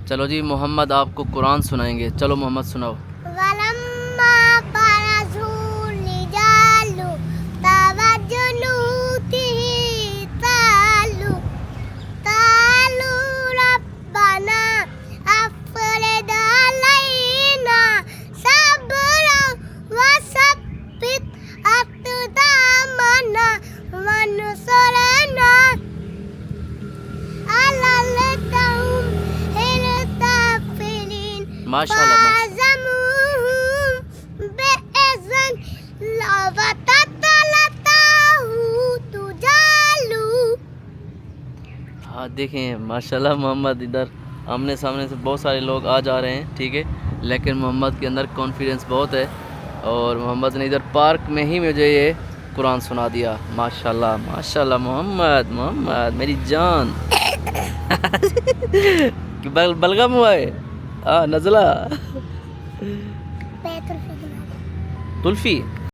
چلو جی محمد آپ کو قرآن سنائیں گے. چلو محمد سناؤ. وَلَمَّا بَرَزُوا لِجَالُوتَ وَجُنُودِهِ قَالُوا رَبَّنَا أَفْرِغْ عَلَيْنَا صَبْرًا وَثَبِّتْ أَقْدَامَنَا وَانصُرْنَا عَلَى الْقَوْمِ الْكَافِرِينَ. ماشاء اللہ. فَهَزَمُوهُم بِإِذْنِ اللَّهِ وَقَتَلَ طَالُوتُ جَالُوتَ. ہاں دیکھیں ماشاءاللہ محمد ادھر آمنے سامنے سے بہت سارے لوگ آ جا رہے ہیں, ٹھیک ہے, لیکن محمد کے اندر کانفیڈنس بہت ہے اور محمد نے ادھر پارک میں ہی مجھے یہ قرآن سنا دیا. ماشاءاللہ ماشاءاللہ محمد میری جان. بلغم ہوا ہے نزلہ بیت الفی تلفی.